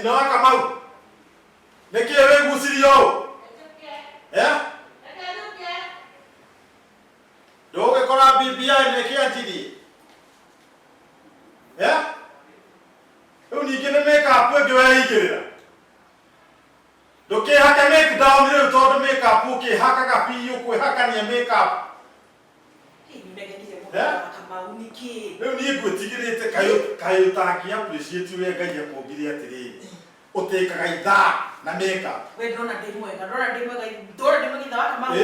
Nyina wa Kamau. Nake we gucirio. Ndoge kora BBI nake antidi. Rĩu ningĩ nĩ make-up ĩngĩ weigĩrĩra. Ndũkĩhake make down rĩu tondũ make-up ũkĩhakaga biũ kwĩhakania make-up. Rĩu niĩ ngwĩtigĩrĩte kaĩ ũtangĩ appreciate ũrĩa Ngai akũmbire atĩrĩrĩ. Ũtĩkaga ithaa na make-up. We ndona ndĩ mwega ndora ndĩ mũgitha wa Kamau. We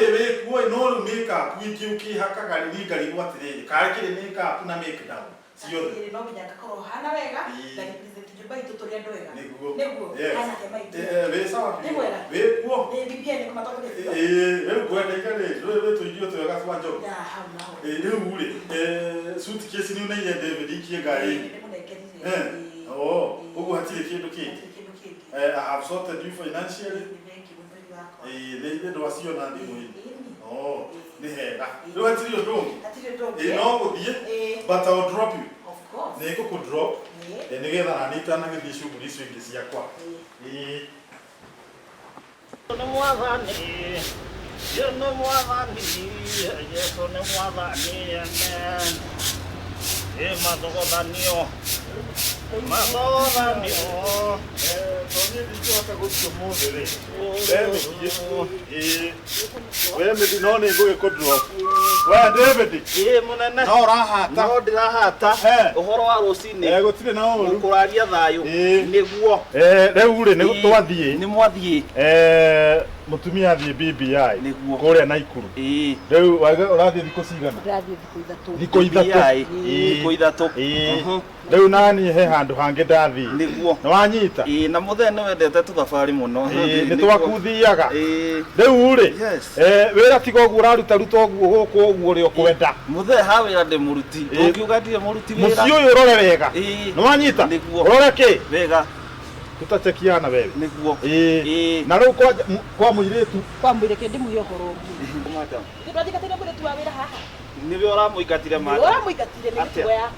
kuoĩ no rĩu make-up ingĩ ũkĩhakaga rĩu ngarigwo atĩrĩrĩ kaĩ kĩrĩ make-up na make down. Ciothe no nginya ngakorwo hana wega ndapresent nyumba itũ tũrĩ andũ wega nĩguo hana tema itũ we sawa nĩ mwega we kuo BBI nĩ kũmatongoria rĩu ngwendaga rĩu tũirio twega twa njogu rĩu rĩ suitcase nĩ ũneire David ikie ngari ũguo hatirĩ kĩndũ kĩngĩ I have sorted you financially nĩ ndũ acio na thimũ-inĩ nĩ hega rĩu hatirĩ ũndũ ũngĩ no gũthiĩ but I will drop you. Of course. Nĩ ngũkũ-drop nĩgetha nani itanagĩthiĩ shughuli icio ingĩ ciakwa. Nĩ mwathani nĩ mwathani Yesu nĩ mwathani amen. Mathogothanio tondũ ndingĩhota gũthiĩ ũmũthĩ rĩ we mĩthi no nĩ ngũgĩkũ-drop. We David mũnene no ũrahata no ndĩrahata ũhoro wa rũcinĩ gũtirĩ na ũru kũraria thayũ nĩguo rĩu rĩ nĩ twathiĩ nĩ mwathiĩ mũtumia athiĩ BBI kũrĩa Naikuru rĩu ũrathiĩ thikũ cigana? Thikũ ithatũ rĩu nani he handũ hangĩ ndathiĩ nĩguo nĩ wanyita na mũthee nĩ wendete tũthabarĩ mũno nĩ twaku thiaga rĩu rĩ wĩra tiga ũguo ũraruta ũguo gũkũ ũguo ũrĩa ũkwenda mũthee ha wĩra ndĩ mũruti ũngiuga ndirĩ mũruti wĩra mũciĩ ũyũ ũrore wega nĩ wanyita ũrore kĩ wega tutachekiana wewe nĩguo na rĩu kwa mũiritu ndĩmũhe ũhoro madam ndĩrathigatĩre mũiritu wa wĩra haha nĩwe ũramũingatire madam ũramũingatire nĩ mĩtugo yaku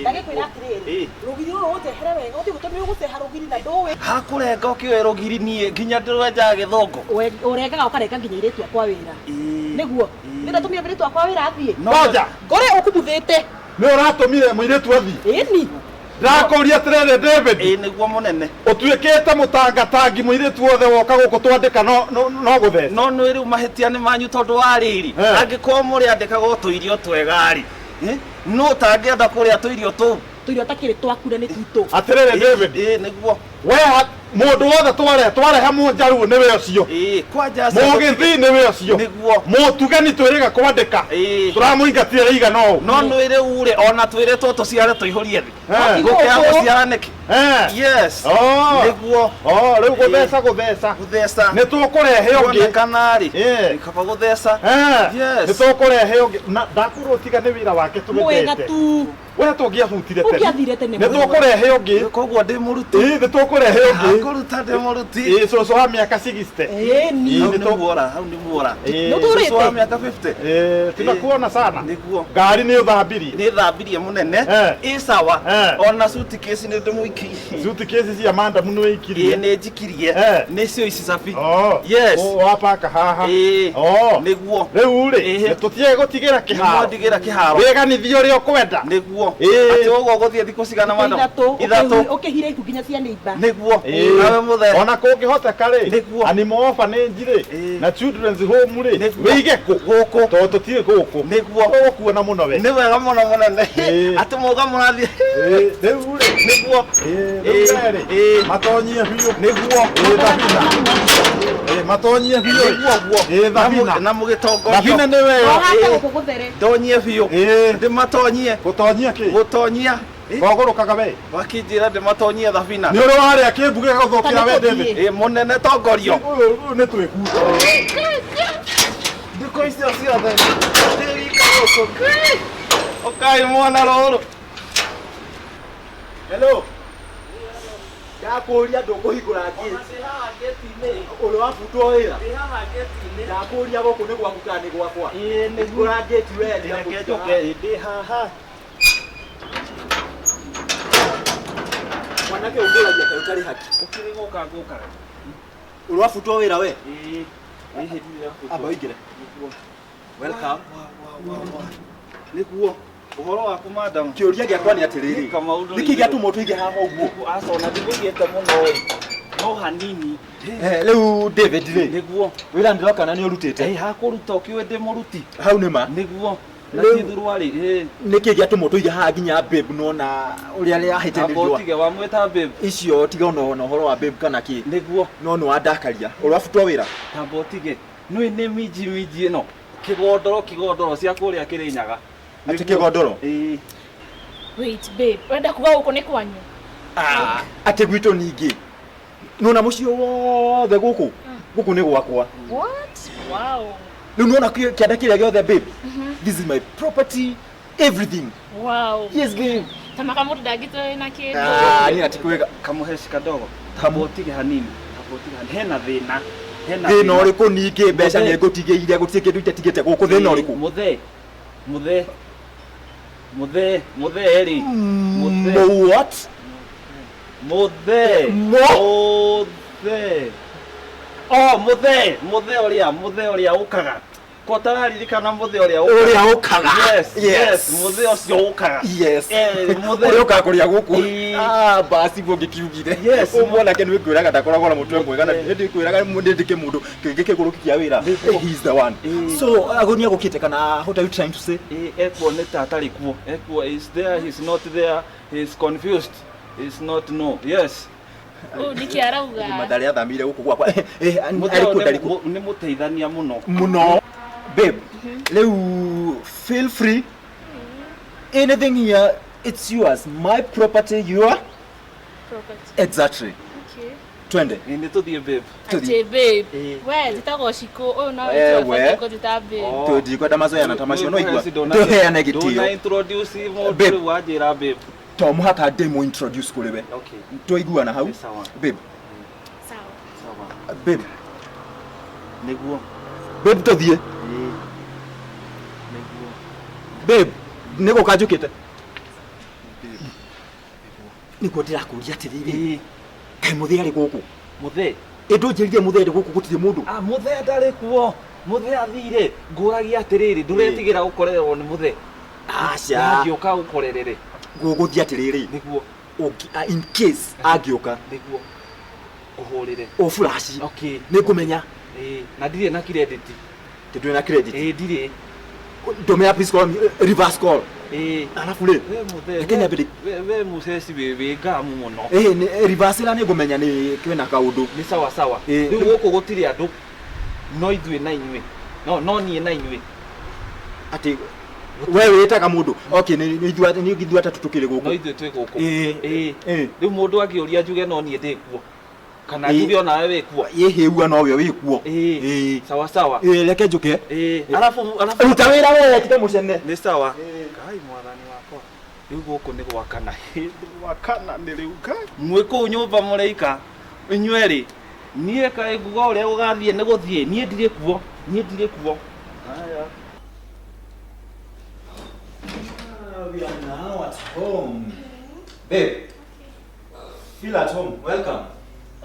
ndagĩkwĩra atĩrĩrĩ rũgiri rũrũ ũnjehere wega ũthiĩ gũtũmĩra gũceha rũgiri na ndũĩ hakũrenga ũkĩoe rũgiri niĩ nginya ndĩrwenjaga gĩthongo ũrengaga ũkarenga nginya airĩtu akwa wĩra nĩguo nĩndatũmire mũirĩtu akwa wĩra athiĩ noja ngore ũkũmuthĩte nĩ ũratũmire mũirĩtu athiĩ ĩni ndakũria atĩrĩrĩ David nĩguo mũnene ũtuĩkĩte mũtangatangi mũirĩtu wothe woka gũkũ twandĩka no gũthece no nĩ rĩu mahĩtia nĩ manyu tondũ wa rĩrĩ angĩkorwo mũrĩ andĩkaga tũirio twega-rĩ no tangĩenda kũrĩa tũirio tũu tũirio takĩrĩ twakure nĩ twitũ atĩrĩrĩ David nĩguo we mũndũ wothe twareha mũnjaruo nĩwe ũcio mũgĩthi nĩwe ũcio mũtugani twĩrĩga kwandĩka tũramũingatire rĩigana ũũ no nwĩrĩ ure ona twĩrĩtwo tũciare tũihũrie thĩ gũkĩra gũciara nĩkĩ yes nĩguo rĩu gũtheca nĩ tũkũrehe ũngĩ kanarĩ kaba gũtheca nĩ tũkũrehe ũngĩ ndakwĩrwo tiga nĩ wĩra wake tũgĩtete we tũngĩabutire tene nĩ tũkũrehe ũngĩ koguo ndĩ mũruti nĩ tũkũrehe ũngĩ kũruta ndĩ mũruti cũcũ wa mĩaka 60 hau nĩ muora cũcũ wa mĩaka 50 tinakuona sana nĩguo ngari nĩ ũthambirie mũnene ĩ sawa ona suitcase nĩ ndĩmũikirie suitcase cia mandamu nĩ wĩikirie nĩ njikirie nĩcio ici sabi yes wapaka haha nĩguo rĩu rĩ tũtiage gũtigĩra kĩharo wĩganithie ũrĩa ũkwenda nĩguo atĩ ũguo gũthiĩ thikũ cigana madam ithatũ ũkĩhire iku nginya cia neighbor nĩguo nawe mũthee ona kũngĩhoteka rĩ animal orphanage rĩ na children's home rĩ wĩige gũkũ tondũ tũtirĩ gũkũ nĩguo ũkuona mũno we nĩ wega mũno mũnene atĩ mũga mũrathiĩ rĩu rĩ nĩguo matonyie biũ nĩguo matonyie biũ thabina na mũgĩtongorio thabina nĩ wega ndonyie biũ ndĩmatonyie gũtonyia kĩ gũtonyia gogũrũkaga we wakĩnjĩra ndĩmatonyie thabina nĩ ũrĩ warĩa kĩmbuge gũthũkĩra we David mũnene tongorio nĩ twĩkuta thikũ icio ciothe ndĩrika gũkũ ũkai mwana rũrũ hello ndakũria ndũkũhingũra ngĩti ũrĩ wabutwo wĩra ndakũria gũkũ nĩ gwaku kana nĩ gwakwa hingũra ngĩti we ndĩ haha Nake ungiragia kayo kari haki. Ukirigoka ngoka. Urwafutwo wira we? Ehedira futu. Aba igire. Welcome. Niguo. Uhoro waku madam. Kiuria giakwa ni atiriri. Niki giatuma tuige haha uguo. Acona ndigugite muno ri. No hanini. Riu David ri. Niguo. Wira ndiroka na ni urutite. Hakuruta ukiwe ndi muruti. Hau nima. Niguo. Na tithurwari. Niki giatuma tuige haha ginya babe no na uria ri ahite ni riwa. Abotige wa mweta babe. Icio tiga no horo wa babe kana ki. Niguo. No no andakaria. Urwafutwo wira. Abotige. No ine miji no. Kigondoro cia kuria Kirinyaga. Ati kigondoro? Wait babe, wenda kuga uko ni kwanyu? Ati gwito ningi. Nona mucio wothe guku. Guku ni gwakwa. What? Wow. Nona kianda kiria giothe babe. This is my property, everything. Wow. Yes babe. Tamaka mutu dagito na kindu. Ni ati kwega kamuheshi kadogo. Tabotige hanini. Tabotige hena thina. Thina uriku ningi mbeca ni ngutigeire gutie kindu itatigite guku thina uriku. Muthe eri. What? Muthe. Oh, muthe oria ukaga. Kotararikana muthe oria ukaga. Yes, muthe ocio ukaga. Yes. Muthe oria ukaga kuria guku. Basi bogi kiugire. Yes. Umwana ke nĩwĩkwĩraga ndakoragwo na mũtwe mwega na ndĩkwĩraga ndĩndĩke mũndũ kĩgũrũki kĩa wĩra. He is the one. So agonia gũkĩte kana what are you trying to say? Ekwo nĩ tatari kuo. Ekwo is there, he's not there, he's confused. He's not no. Yes. Nikiarauga. Madari athamire guku gwakwa. Ariko nĩ mũteithania muno. Babe, Leu, feel free. Anything here, it's yours. My property, your property. Exactly. Okay. Twende. Nĩ tũthiĩ babe. Ate babe. We zitago shiko. Oh no, it's a babe. Todi kwenda mazoea na tamasho no igwa. Tuheane gitio. Don't introduce mũndũ wajĩra babe. To muhaka demo introduce kule we. Okay. Tuigua na hau. Babe. Sawa. Babe. Niguo. Babe tuthie. Babe, nego kajukite. Niko ndirakuria atiriri. Kai muthe ari guku. Muthe. Endo njiririe muthe ari guku gutire mundu. Muthe ndari kuo. Muthe athire. Nguragia atiriri nduretigera gukorerwo ni muthe. Aca. Ngioka gukorerere. Guguthia atiriri. Niguo. In case agioka. Niguo. Kuhurire. O flash. Okay. Nikumenya. Na ndire na credit. Tindwe na credit. Ndire. Domea please call me reverse call. Alafu le. Kenya bidi. We musesi we gamu muno. Ni reverse la ni gumenya ni kwena kaundu. Ni sawa sawa. Riu guku gutiri andu. No ithue na inywe. No nie na inywe. Ati wewe wetaga mundu. Okay ni ithua atatu tukire guku. No ithue twi guku. Riu mundu angiuria njuge no nie ndi kuo. Kana njuge ona wewe kuo. Yeheua no we kuo. Sawa sawa. Leke njuke. Alafu uta wira wewe kite mucene. Ni sawa. Kai mwathani wakwa. Riu guku ni gwakana. Gwakana ni riu kai. Mwe ku nyumba mureika. Inyweri. Nie kai nguga uria ugathie ni guthie. Nie ndire kuo. Haya. We are now at home. Babe. Feel at home. Welcome.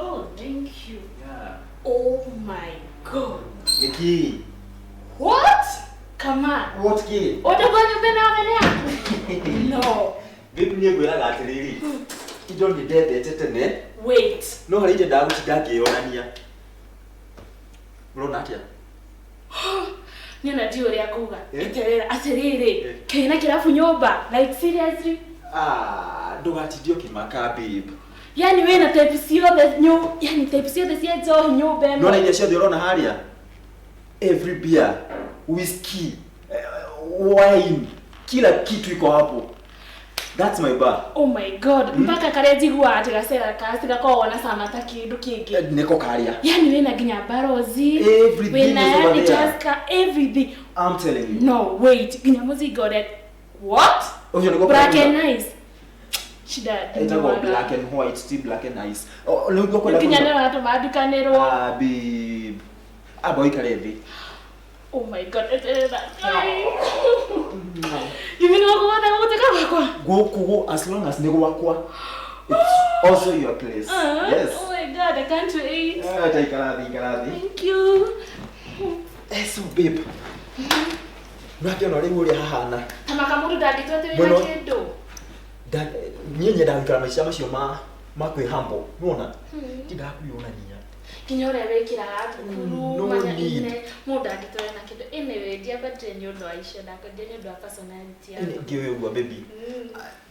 Oh, thank you. Yeah. Oh my god. Niki. What? Come on. What ki? Utakwenda mbele yako? No. Babe ni gwira atiriri. Indo ni Ndendete tene. Wait. No harinde ndagutinda ngionania. Urona atia? Nina ndio ria kuga. Iterera atiriri. Kena kirafu nyumba. Like seriously? Ndugatindio kimaka babe. Yani we na type ciothe nyu, yani type ciothe cia njohi nyumba ĩno. No na iria ciothe urona haria. Every beer, whiskey, wine, kila kitu iko hapo. That's my bar. Oh my god, mpaka kare jigua ati gasera kasi gako wana sana ta kindu kingi. Niko karia. Yani we na ginya barozi. Everything is over there. Everything. I'm telling you. No, wait. Ginya muzigo that. What? Black and nice. Shida. It's about black and white, still black and nice. Oh, look what ginya nero ato madukanero. Babe. Boy karevi. Oh my god, it's that. You mean Wakwa? Go as long as nego Wakwa. It's Also your place. Yes. Oh my God, I can't wait. Take Karathi. Thank you. So babe. Nwakiona riu uria hahana. Tamaka mundu ndangitwete wina kindu. Nyenye ndangikara maica macio ma kwi humble. Nona? Tindakuiona niya. Kinya uria wekiraga thukuru manya ine mundu ndangitwete na kindu. Anyway, ndiambate ni undu wa icio ndakondia ni undu wa personality yako. Ndiwe uguo baby.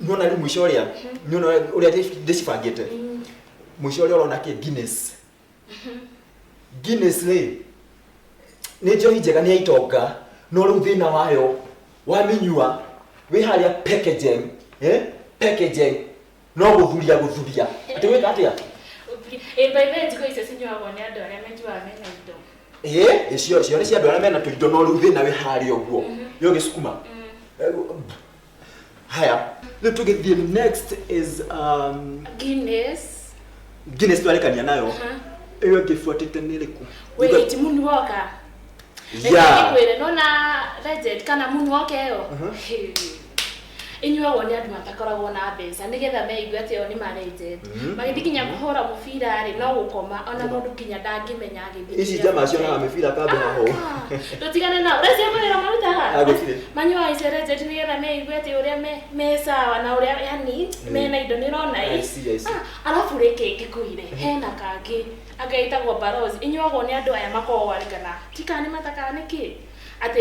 Nona riu mwisho uria. Nona uria ndicibangite. Mwisho uria urona ki Guinness. Guinness ni njohi njega ni aitonga. No riu thina wayo waminyua wi haria packaging packaging no guthuria ati wika atia bebe njiko icio cinyuagwo ni andu aria menjuaga mena indo icio ni cia andu aria mena tuindo no riu thina wi haria uguo yo gicukuma haya riu tugithie next is Guinness twarekania nayo iyo ngifuatite ni riku wait munu woka yeah no na legend kana munu woka yo inyuagwo ni andu matakoragwo na mbeca nigetha meigua ati o ni marejete magithikinya kuhora mubira ri no gukoma ona mundu kinya ndangimenya agithii ici jama cio na mibira kambe na ho tutigane na urece mwira marutaga agutire manyo aicerete nigetha meigua ati uria me sawa na uria yani mena indo ni rona alafu reke ngikuire hena kangi agaitagwo barozi inyuagwo ni andu aya makoragwo arigana tikani matakane ki ati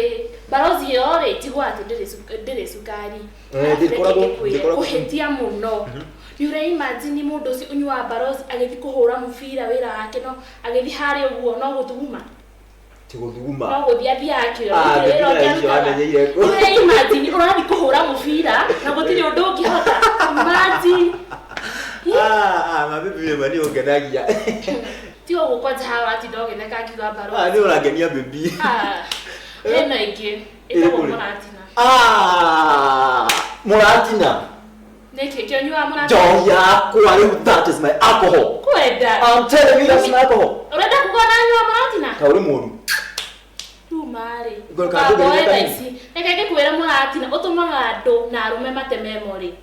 barozi yore tigwa ati ndire sukari kuhitia muno ni ure imagine mundu ucio unyua barozi agithi kuhura mubira wira wake no agithi hari uguo no guthuguma tiguthuguma no guthia akio ure imagine urathi kuhura mubira na gutiri undu ungihota imagine mabibi mani ongenagia tio gukwaja hawa ati Ndoge neka akiuga barozi ni urangenia baby hena ingi itago muratina muratina neke kyo nyua muratina joya kwa riu that is my alcohol kwenda I'm telling you that's my alcohol urenda kugona nyua muratina kauri mundu tu mari ngoka ndugera isi neke gikwira muratina utumaga andu na arume mate memory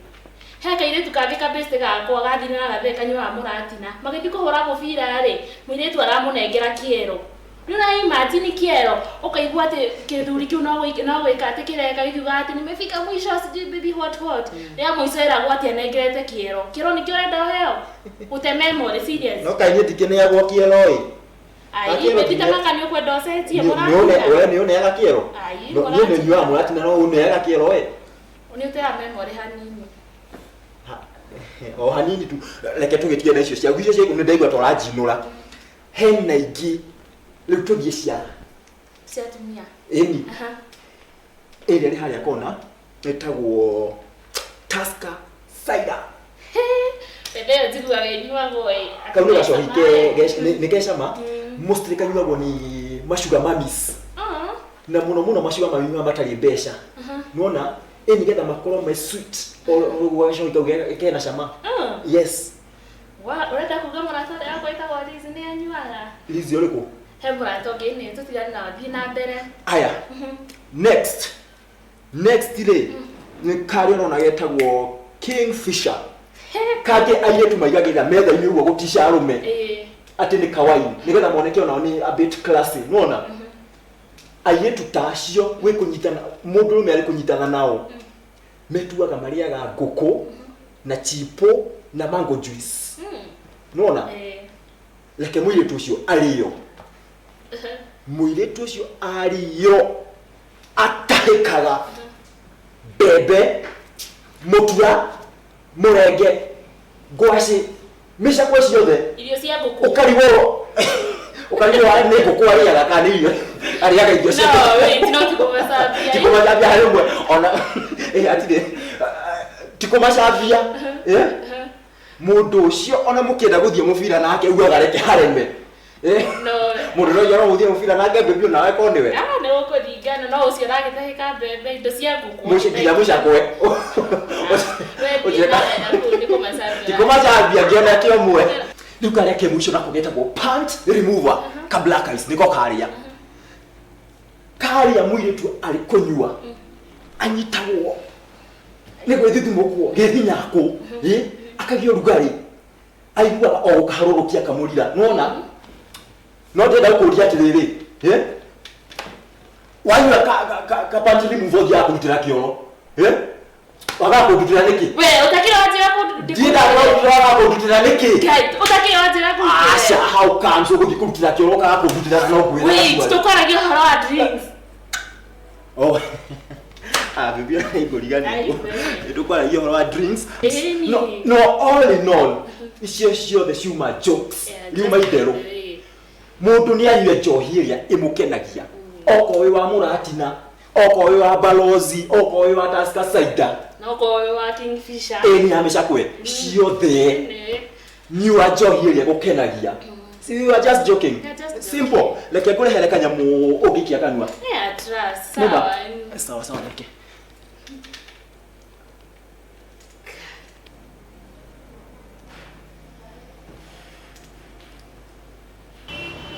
heka ile tukavika best gakwa gathina na gatheka nyua muratina magithi kuhura mubira ri Muiritu aramunengera kiero nuna imagine kiero ukaigua ati kithuri kiu no gwika ati kireka ikiuga ati nimefika mwisho sijui baby what ya mwisho era gwati anengerete kiero ni kiorenda heo ute memory serious no kaini tikene ya gwa kiero ai baby tamaka ni ukwenda osetie mwana ni one ya kiero ni nyua muratina no une ya kiero ni ute ya memory hanini o hanini tu reke tugitie na icio cia gwicio cia ni ndaigua tora jinura hena ingi riu tugie ciana tumia eni area ri haria kona etagwo Tusker cider bebe njigua wenyuagwo kauni gacohike ni gecama mostly kanyuagwo ni mashuga mamis na muno mashuga mami matari mbeca nuona eni getha makorwo me sweet o gacohike kena cama yes urenda kuga muratora yako itagwo rizi ni anyuaga rizi uriku hebra toge ni tutigana na wathi na mbere aya next ile ni kari no na getagwo Kingfisher kage ayetu maigagira metha ini ugo gutisha arume ati ni kawaii nigetha moneke ona ni a bit classy unaona ayetu tacio we kunyitana mundu rume ari kunyitana nao metuaga mariaga nguku na chipo na mango juice unaona leke Muiritu ucio ariyo Muiritu ucio ariyo atahikaga bebe mutura murenge ngwaci misha kwa ciothe irio cia nguku ukariwo ari ni nguku ariaga kana irio ariaga irio cia no wait not kumasabia tikumasabia hari mwe ona atire tikumasabia mundu ucio ona mukienda guthie mubira nake ugaga reke hareme no mundu no yoro guthie mubira nake bebe nawe ko niwe ni ukuringana no ucio ragitahika bebe indo cia nguku mushikiria mushakwe tikumasabia ngiona kio mwe riu kareke mwisho na kugetagwo pant remover ka black eyes niko karia Muiritu ari kunyua anyitagwo ni gwithithimukwo githinyako akagio rugari aigua o kaharũrũkia kamũrira nona no ndenda gũkũria atĩrĩrĩ wanyua kapantili mvothi ya kũrutĩra kĩoro waga kũndutĩra nĩkĩ we utakĩra njĩra kũndutĩra ndienda kũndutĩra nĩkĩ utakĩra njĩra kũndutĩra aca how comes ũgũthiĩ kũrutĩra kĩoro kaga kũndutĩra no kwĩra wait tũkwaragia ũhoro wa drinks bibi aigũriganĩirwo nĩtũkwaragia ũhoro wa drinks no all in all icio ciothe ciuma jokes riuma itherũ mũndũ nĩanyue njohi ĩrĩa ĩmũkenagia oko wĩ wa mũratina oko wĩ wa balozi oko wĩ wa taska cider oko wĩ wa kingfisher nĩ amecakwe ciothe nyua njohi ĩrĩa ĩgũkenagia. See, we were just joking. Simple. Like you're going to have a nyamu ogiki akanwa. Yeah, trust. Sawa nake.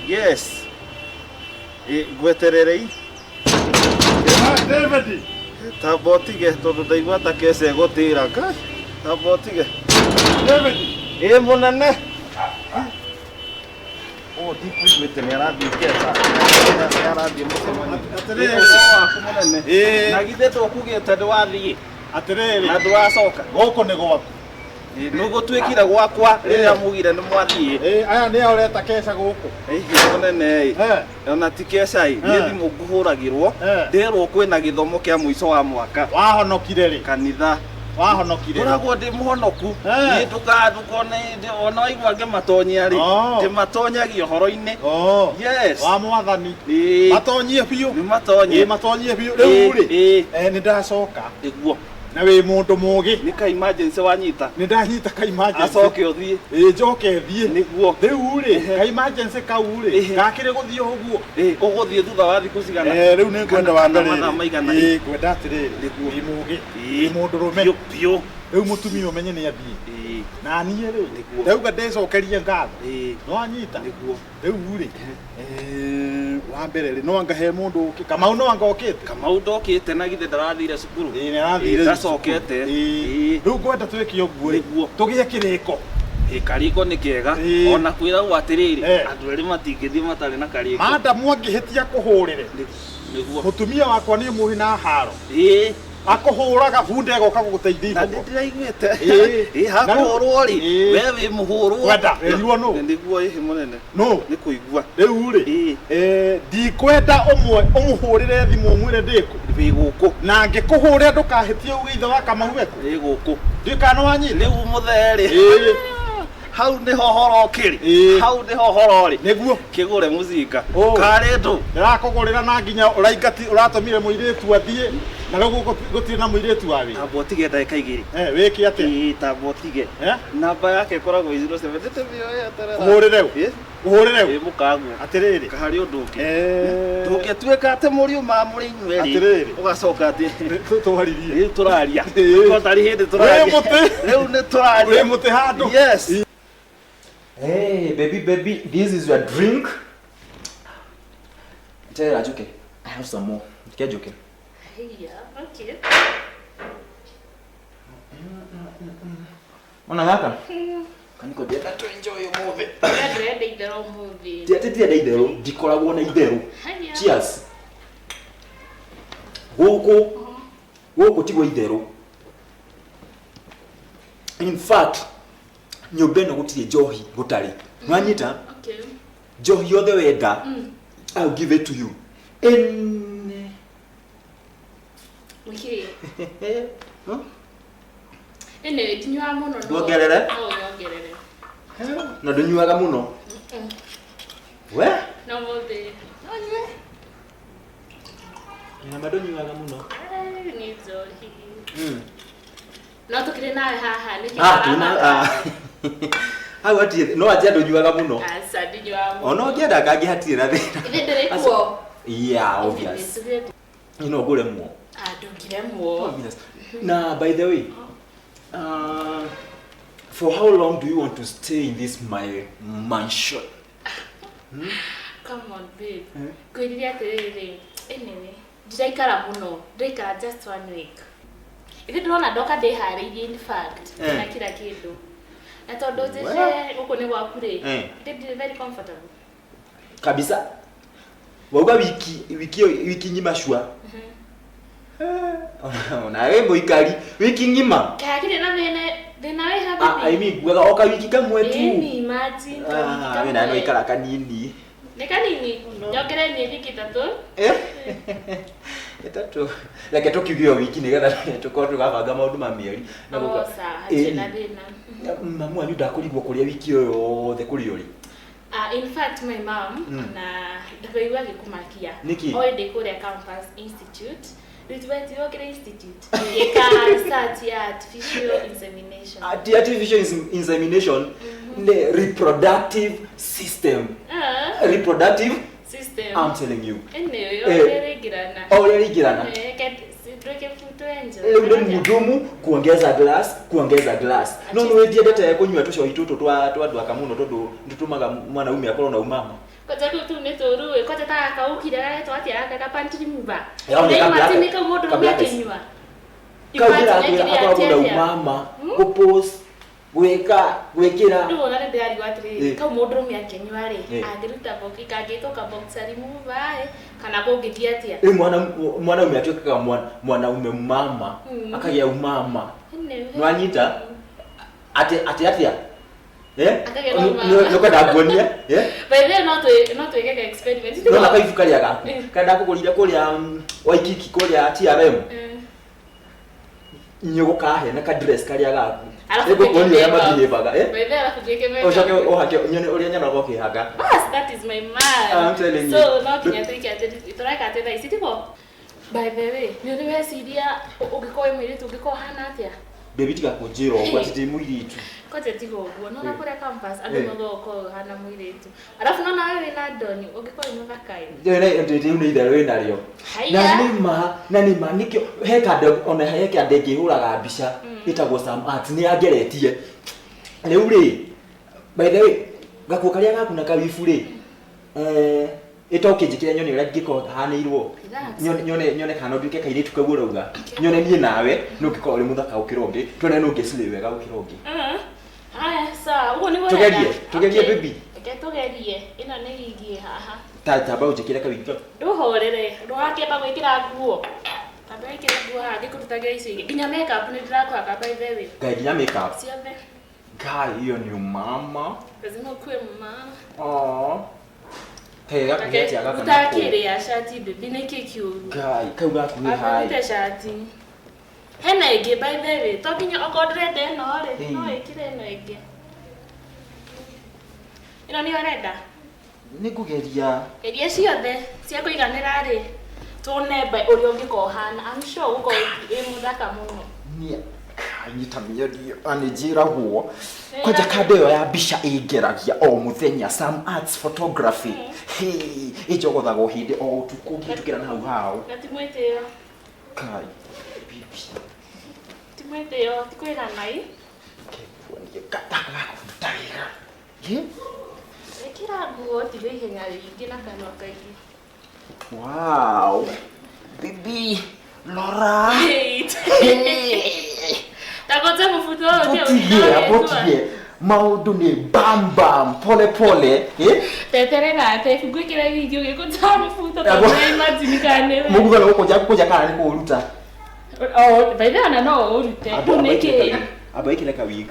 Yes. Gwetererei. David. Tabotige tondu ndaigua ta kese gutira ka. Tabotige. David. Munene. Oh, dipu wete ni arathi kesa. Ni arathi musemani. Atirere. Munene. Nagithe ukugite ndwathie. Atirere. Na ndwacoka. Goko ni gwaku. Nugo twikire gwakwa riria mugire ni mwathie. Aya ni oreta kesa goko. Munene. Ona ti kesa ni thimu nguhuragirwo. Ndirwo kwina githomo kia muico wa mwaka. Wahonokire ri kanitha. Wahonokire. Uragwo ndi muhonoku. Ni ndukone ona waigua ngematonyia ri. Ndimatonyagia uhoro-ini. Yes. Wa mwathani. Matonyie biu. Ni matonyie. Matonyie biu. Riu ri. Ni ndacoka. Niguo. Na we mundu mugi. Ni ka emergency wanyita. Ni ndanyita ka emergency. Acoke uthie. Njoke thie. Niguo. Riu ri. Ka emergency ka uri. Gakire guthie uguo. Uguthie thutha wa thiku cigana. Riu ni ngwenda wa mbere. Ngwenda atiriri. Niguo. Ni mugi. Ni mundu rume. Pio. Riu mutumia umenye ni athie. Na niĩ rĩ ndauga ndecokerie ngatho no anyita rĩu rĩ wa mbere rĩ no anga he mũndũ ũngĩ Kamau no anga okĩte Kamau ndokĩte na githe ndarathire cukuru nĩ arathire ndacokete rĩu ngwenda twĩke ũguo rĩ tũgĩe kĩrĩko kariko nĩ kĩega ona kwĩragwo atĩrĩrĩ andũ erĩ matingĩthiĩ matarĩ na kariko madamu angĩhĩtia kũhũrĩre nĩguo mũtumia wakwa nĩ mũhi na haro akuhuraga bunde goka guguteithia na ndiraiguite hakuhurwo ri we wi muhurwo kwenda erirwo no ndiguo ihi munene no ni kuigua riu ri ndikwenda umuhurire thimu umwire ndiku wi guku na ngikuhurira ndukahitie ugeitha wa Kamau weku ri guku ndikano wanyi riu mutheri hau ni hohoro kiri hau ni hohoro ri niguo kigure muzinga kare ndu ndirakugurira na nginya uraingati uratumire muiritu athie na rĩu gũtirĩ na mũirĩtu wa wĩ tabotige ndagĩka igĩrĩ wĩke atĩa tabotige namba yake ĩkoragwo 07 ũhũrĩre mũkaguo atĩrĩrĩ kaharĩ ũndũ ũngĩ tũngĩtuĩka atĩ mũriuma mũrĩ inyuerĩ ũgacoka atĩ tũharirie tũraria tarĩ hĩndĩ tũraria rĩu nĩ tũraria wĩ mũtĩ handũ yes. Hey baby this is your drink. Tell Rajuke I have some more. Get Juke. Yeah, okay. Ona gaka? Kaniko ndienda to enjoy your movie. Ndĩrenda itherũ movie. Ndienda itherũ, ndikoragwo na itherũ. Cheers. Gũkũ tigwo itherũ. In fact, nyũmba ĩno gũtirĩ njohi gũtarĩ. Nwanyita? Okay. Njohi yothe wenda. I'll give it to you. Muhiki. Ene tinywa muno no. Ndongerere? Ndongerere. Na ndũnyuaga mũno. We? No mothe. Onywe. Na ndũnyuaga mũno. Ni njohi. No tukire nawe haha nĩ tuna hau ati no atia ndũnyuaga mũno. Asa ndinywa mũno. Ona ũngĩenda kangĩ hatirĩ na thĩna. Ithĩ ndĩrĩkuo. Yeah, obvious. Ino ngũremwo. Ndũngĩremwo. Now, by the way, for how long do you want to stay in this my mansion? Come on, babe. Kwĩrire atĩrĩrĩ. Anyway, ndiraikara mũno. Ndiraikara just 1 week. Ithĩ ndĩrona ndoka ndĩharĩirie in fact. Na kila kĩndũ. Atondo tete uko ni wakure. It very comfortable. Kabisa. Wauga wiki nyima shua. Na wewe muikari wiki ngima. Kakire na thina we happy. I mean wega oka wiki kamwe tu. Ni imagine ka wiki. Na no ikara kanini. Ne kanini? Nyokere ni wiki tatu. Tatu. Like tukigio wiki nigetha tukorwo tugabanga maundu ma mieri na guka. Ciana thina. Mamu anyu ndakurigwo kuria wiki yo the kuriori. In fact, my mom na ndakaiwa gikumakia. Oide kule campus institute. Ritwetio kile institute. Eka research ya artificial insemination. Artificial insemination the reproductive system. Reproductive system. I'm telling you. Ene yo girana. Tuweke futo enjo. Leo ni mudumu kuongeza glass. No Ndendete kunywa tusho ituto twa kamuno todo ndutumaga mwanaume akoro na umama. Kota tu netoruwe kota ta kaukira gato ati aka pantiri muba. Matimika modo mbekenywa. Kagira na umama kupose gwekira ndubona nende ari watri ka modo mbekenywa re agiruta boki kageto ka boxari muba kana kugithia atia mwanaume atuikaga mwanaume mama akagia umama nwanyita atia no kada gonia by then not to get experiment no na kaifuka ria gaku kada kugurira kuria waikiki kuria TRM nyogo kahe na ka dress karia gaku ego koni ya mabihevaga by then alafu jeke mega oshake ohake nyone uria nyana gokihaga that is my man. I'm telling you so no kinya twiki ati turaka ati thaa iti bo by the way ni uri weciria ugikoe Muiritu ugikoa hana atia baby tika kujiro kwatiti Muiritu kote tigo guo no na kure campus andu magoko hana Muiritu alafu no na wewe na doni ugikoe nyumba kai ndete une ithe wina rio na nima nikio heka ona heka ndege huraga mbica itagwo Sam Art ni angeretie riu ri by the way gakuo karia gaku na kawifu ri itokinjikire nyone uria ngiko hanirwo nyone kana nduke kairitu kaguo rauga nyone nie nawe nukiko uri muthaka ukirongi twene nungi sile wega ukirongi haya sawa ugo ni wega tugerie baby tugerie ino ni gigie haha taba ujikire kawiko nduhorere nduhakeba gwikira nguo taba ikira nguo ha ngikutagia ici nginya makeup ni ndirakwa ka by the way nginya makeup siabe hiyo ni mama lazima kuwe mama Hega kuhetia gaka utakire ya shati baby niki kiuru kauga kuhe hai ate shati hena ige by the way tokinya okodre de no re no ikire no ige ino ni orenda nikugeria eria ciothe cia kuiganira ri tunembe uri ungikohana I'm sure uko muthaka muno ni anyita mĩario anĩnjĩra guo kwanja kando ĩyo ya mbica ĩngeragia o mũthenya Sam Arts photography ĩnjogothagwo hĩndĩ o ũtukũ ngĩtukĩra na hau hao na timwĩtĩo kai bibi timwĩtĩo tikwĩra nai kekuonie gataka gakuruta wĩra ĩkĩra nguo tiga ihenya rĩingĩ na kanua kaingĩ wow bibi Laura takote mfuto wote maundu ni bam bam pole pole tetere na te gwikira video gikuta mfuto ta imagine kane muguga no kuja kana ni kuruta by the way no urute tuneke abaikira ka week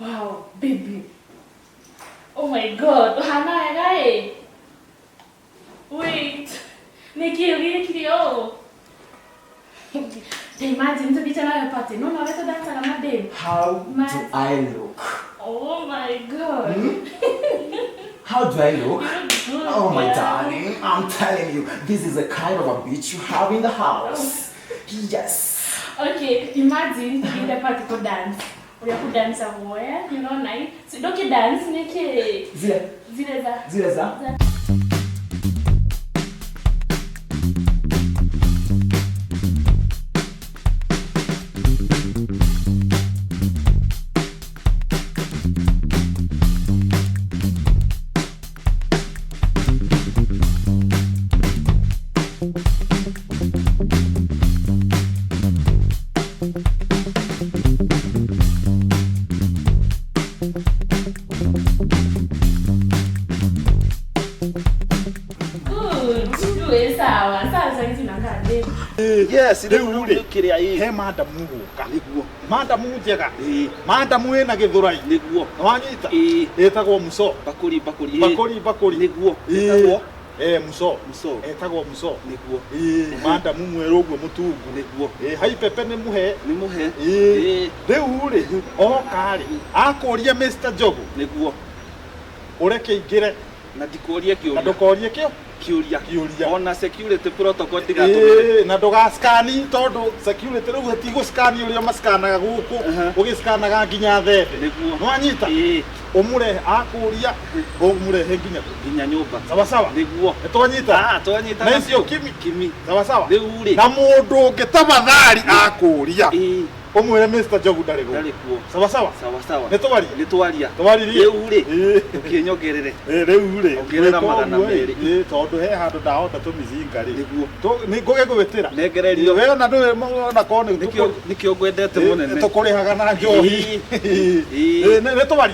Wow, baby. Oh my God, hana wega Wait. Nikio. Imagine to be a party. No, let's dance on my day. How do I look? Oh my God. How do I look? You look good. Oh my darling, I'm telling you, this is the kind of a bitch you have in the house. Yes. Okay, imagine to be the party to dance. We have to dance somewhere, you know, nice. So don't you dance, Nake? Zileza. Yes, kiria he manda muguka niguo manda munjega manda mwena githurai niguo wanyita etagwo muso bakuri niguo etagwo muso etagwo muso niguo manda mumweru uguo mutungu niguo hai pepe ni muhe riu ri okari akoria Mr. Jogo niguo ureke ingire na ndikorie kiuria na ndukorie kiuria ona security protocol tigatu na ndoga scan tondu security riu hatigo scan uria maskanaga guku ugiskanaga nginya thebe niguo wanyita umure akuria umure nginya nyumba sawa niguo twanyita na icio kimi sawa riu na mundu ngitabathari akuria umwire Mr. Jogu ndari kuo sawa nitwaria riu ri ukinyongerere riu ri ongerera magana meri tondu he handu ndahota tumizinga ri niguo ni nguge gwitira nengererio we na ndu na kone nikio ngwendete munene tukurihaga na njohi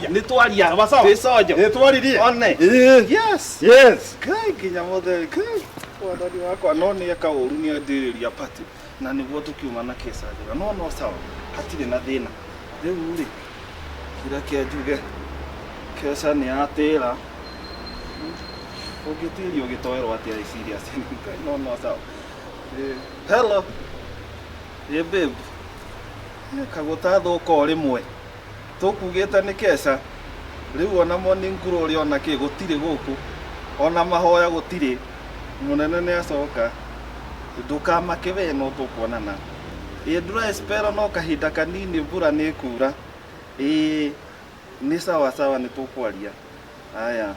nitwaria sawa ticojo nitwaririe one yes kai kinya mothe kai wadadi wakwa no ni akauru ni ndiriria party na niguo tukiuma na kesa njega no sawa hatire na thina riu ri kira kia njuge kesa ni atira ugitirio gitoerwo atia serious no sawa hello babe kaguta thuko rimwe tukugita ni kesa riu ona morning glory ona ki gutire guku ona mahoya gutire munene ni acoka ndukamake we no tukuonana ndura espera no kahinda kanini mbura ni kura ni sawa ni tukwaria haya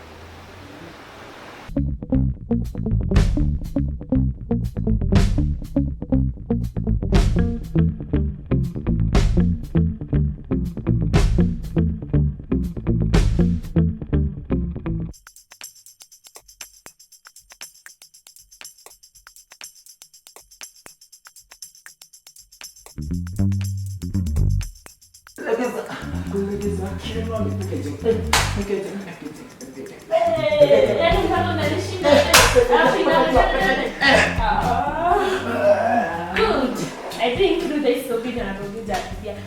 Good. I think you this so big and I don't that. Yeah.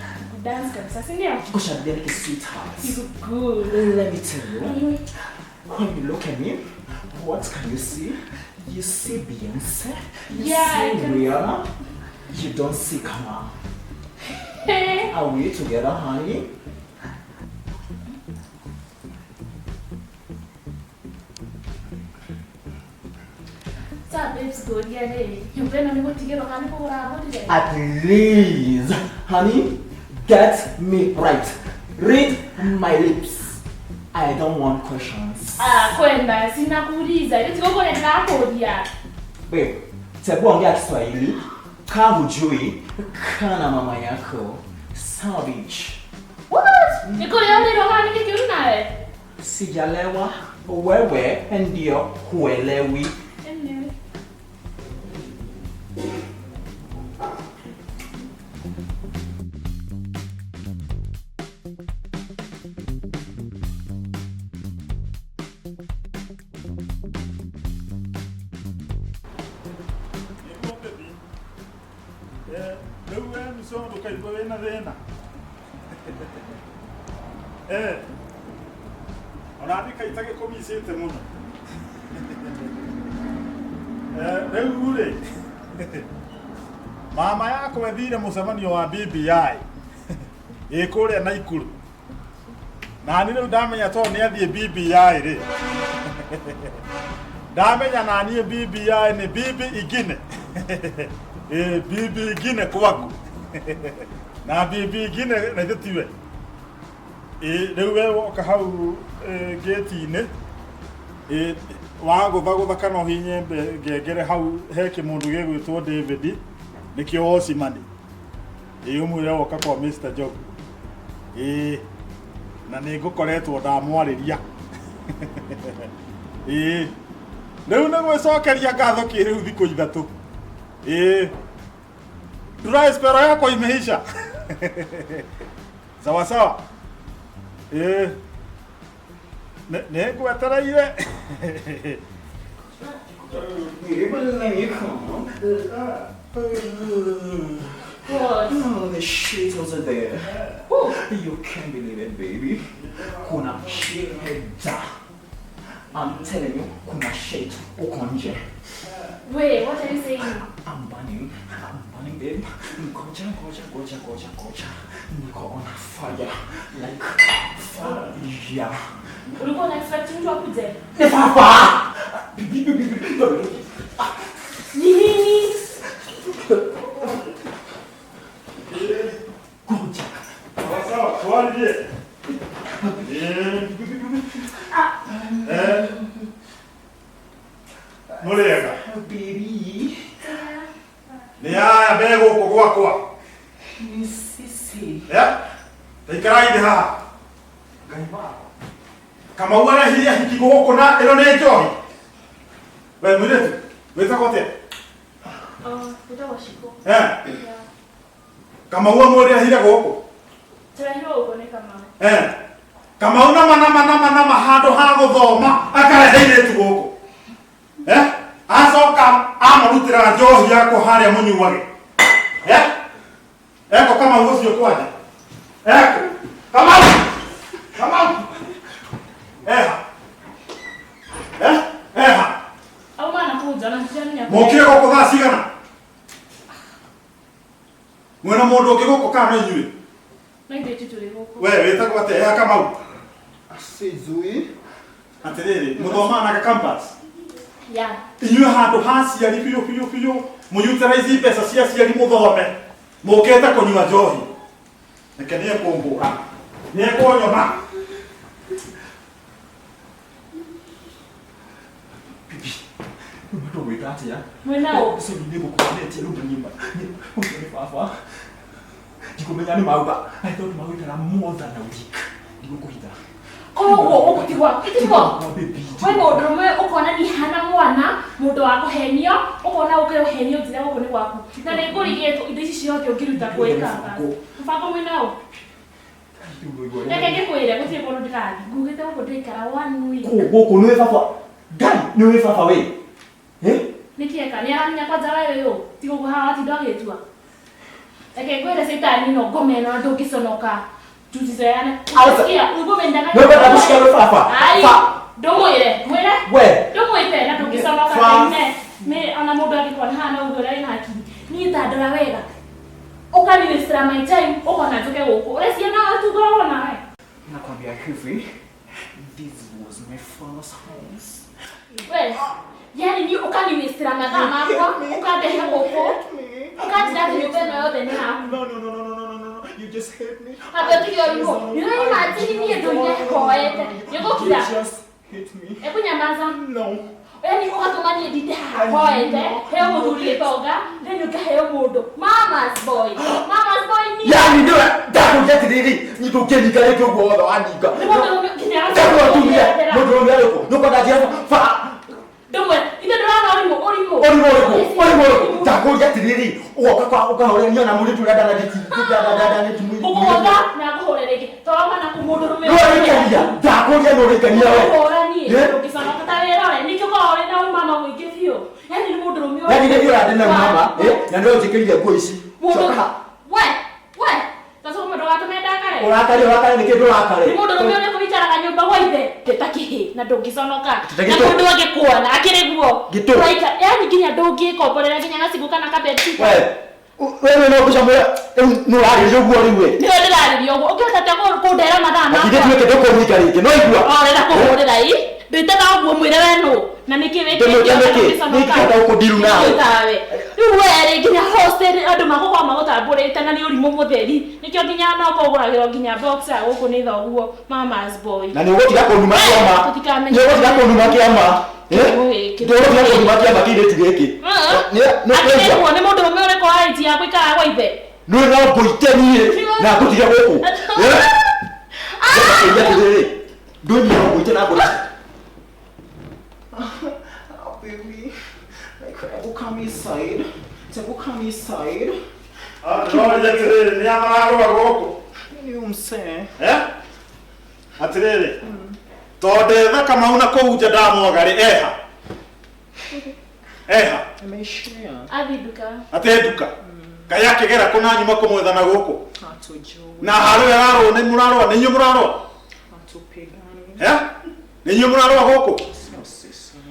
Dance kabisa, si ndio? Kushabiani sweetheart. You look good. Let me tell you. When you look at me, what can you see? You see Beyonce. You see Rihanna. You don't see Kamau. Are we together, honey? At least, honey, get me right. Read my lips. I don't want questions. Kwenda, sina kuuliza. Yote koko nenda kuodia. Babe, tebu ongea Kiswahili. Kaa hujui kana mama yako. Savage. What? Niko yale rohani kikiu nawe. Sijalewa, wewe ndio huelewi. Ona ndika itage komisite muno. Rĩu-rĩ, mama yakwa thire mũcemanio wa BBI kũrĩa Naikuru. Na niĩ rĩu ndamenya tondũ nĩ athiĩ BBI-rĩ. Ndamenya na niĩ BBI nĩ bibi ingine. Bibi ingine kwangu. Na bibi ingine na ithuĩ rĩu we woka hau gate-inĩ wagũthagũtha kana ũhinye ngengere hau he kĩmũndũ gĩgwĩtwo David nĩkĩo Osimani ũmwĩre woka kwa Mr. Jogu na nĩ ngũkoretwo ndamwarĩria rĩu nĩ gwĩcokeria ngatho kĩrĩu thikũ ithatũ dura espero yako imeisha sawa sawa Ngwetereire. Oh, the shit was there. Oh, you can't believe it, baby. Kuna shit da. I'm telling you, kuna shit ukonje. Wait, what are you saying? I'm burning, babe. Gocha. Niko on fire, like fire. Ulikuwa unexpect mtu akuje? Ni papa. Ni nini? Gocha. Sawa, tuanze. Mulega. Baby. Ni haya bego huko gwakwa. Ni sisi. Taikarai ha. Gaiba. Kama uara hiria hikigo huko na ilo ne johi. We Muiritu, weta kote. Utawa shiko. Kama uwa moria hiria huko. Turahiro huko ni kama. Kama una manama hando ha guthoma akareheire tu huko. Asoka amarutira njohi yako haria munyuage. Eko kama ucio kwaje. Eko. Kamau. Eha. Au maana kuja na njani nyako. Mokire goko thaa cigana. Mwena mundu ukigoko kana inyui. Na inde tuli huko. We wetagwo ate Kamau. Asizui. Atiriri muthoma na campus. Ya. Inyui handu haciari biu muyutirize mbeca cia ciari muthome. Mukete kunyua njohi. Nake nie kumbura. Nie kunyona. Mtu wetati ya. Mwenao. Sio ndiko kuletea rumba nyimba. Ni papa. Ndikumenya ni mauga. I thought mauga na more than a week. Ndiko kuhita. Koguo ugutigwa. Wewe mundurume ukona ni hana mwana mundu wa kuhenio ukona ukiohenio njira guku ni gwaku na ni ngurigetwo indo ici ciothe ungiruta kuika mbango mwinao nake ngikwire gutire mundu ndirathi ngugite guku ndikara 1 week guku ni baba gai ni baba we nikieka ni aramenya kwanza wewe yo tigo kuhawa tidogetua nake ngwire sitani no ngomena ndungiconoka tuzizeane asikia ugomendana wewe ndakushika wewe baba Ndumwire, mwire? We. Ndumwite na tungisoma kataine. Me ana mundu agikwa hana ugura ina akili. Ni tandora wega. Ukani mistra my time, ukona tuke guku. Urecia na watu goro nawe. Nakwambia hivi. This was my first house. We. Yani ni ukani mistra madha makwa, ukadehe guku. Ukatira nyumba yote ni hapo. No. You just hate me. Abetikio yuko. Ni matini ni ndo ni koete. Yuko kila. Hate me. Ebu nyamaza. No. Yaani ukatumania dide hakoete. Heo muthuri toga, then ukaheo mundu. Mama's boy ni. Yani ndio ndakujetiriri. Nitokeni kale kyo gwa wanika. Mundu yako. Nuko ndajia fa. Domwe, ite ndona orimo. Ndakujetiriri. Uoka kwa ukahorenia na Muiritu ndana nditi. Ugoga na kuhorereke. Toma na kumudurume. Ndakuria norekania we. Ukisema katarera nikyo kwa na mama mwike fio. Yaani ni mudurume. Yaani ndio ndana mama, na ndio utekeria kwa ici. We. Taso mdoga tumenda kare. Urakari ni kindu rakari. Ni mundu rume uri kuitara nyumba gwa ithe. Tetakihi na ndungiconoka. Na kundu agikuona akiriguo. Raika, yani kinya ndungikoborera kinya gaciguka na kabeti. Wewe no kushamura no ari joguo riwe. Ni ndiraririo uguo. Ukihota kundera madama. Akije tuweke doko mwika rike. No igua. Orera kuhurira ii. Nditaga uguo mwire wenu. Na niki wiki. Nikihota ukudiru nawe. Ruwere nginya hostel andu magukwa magutamburite na ni urimu mutheri. Nikio nginya no kuguragirwo nginya boxer guku ni thoguo mama's boy. Na ni ugotiga kunuma kiama. Ni ugotiga kunuma kiama. Ndio kunuma kiama kile tigeki. No ni mundu rume uri kwa IT ya kuikara gwa ithe. No no boiteni na kutiga guku. Ndio ni boite na boite. Baby. Like, come inside. Come inside. No, atirere ni amararwa goko. Ni umse. Atirere. Tondetha Kamau na kuja ndamwagari eha. Ameshia. Athinduka. Atenduka. Kaya kigera kuna nyuma kumwetha na goko. Atojo. Na haru yararo ni murarwa ni nyumurarwa. Atopegani. Ni nyumurarwa goko.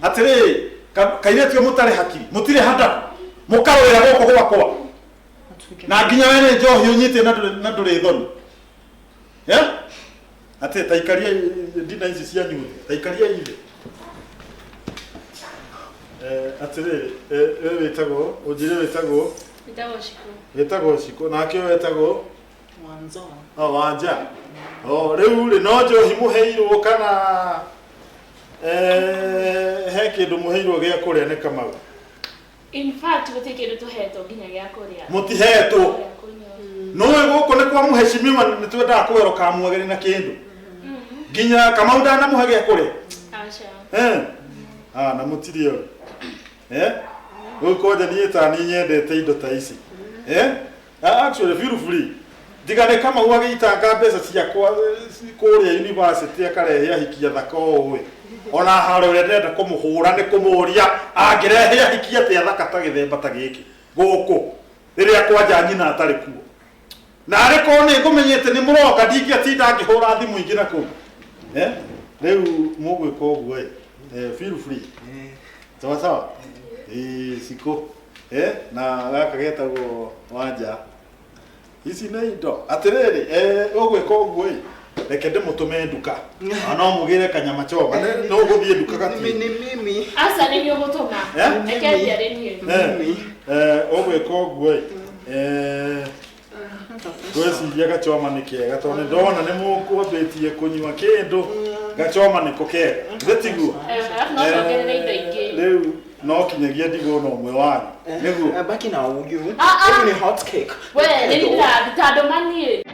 Atirere. Kairĩtio mũtarĩ hakiri mũtirĩ handa mũkarũĩra gũkũ gwakwa na nginya wene njohi ũnyite na ndũrĩ thoni atĩ taikaria ndina ici cia nyuthi taikaria ithe atĩrĩrĩ wĩtagwo ũnjĩre wĩtagwo Ciko nake wĩtagwo Wanja rĩu rĩ no njohi mũheirwo kana he kindu muheirwo gya kuria ni Kamau. In fact guti kindu tuhetwo nginya gya kuria. Mutihetwo. No guku ni kwa muheshimiwa ni twenda kwero kamwageri na kindu. Nginya Kamau ndana muhe gya kuria. Acha. Na mutirio. Guko nja ni ta ni nyendete indo ta ici. Actually feel free. Digane Kamau agitanga mbeca ciakwa kuria university akarehe ahikia thaka owe. Ona haro ndenda kumuhura ni kumuria angirehe ahiki ate thaka ta githemba ta giki guku riria kwanja nyina atari kuo na ariko ni ngumenyete ni muroka ndingiatinda ngihura thimu ingi na ku riu mugwika uguo feel free sawa Ciko na gaka getagwo Wanja ici nĩ indo atiriri ugwika uguo reke ndimutume nduka no mugire kanyama choma no guthie nduka gati ni mimi asa ni gutuma reke ndiare ni mimi ugwika uguo tweciria gachoma ni kega tondu ndona ni mukwambitie kunywa kindu gachoma ni kokega ndetiguo riu no kinyagia ndigona umwe wanyu niguo baki na uyu ni hot cake we ni nda tando manie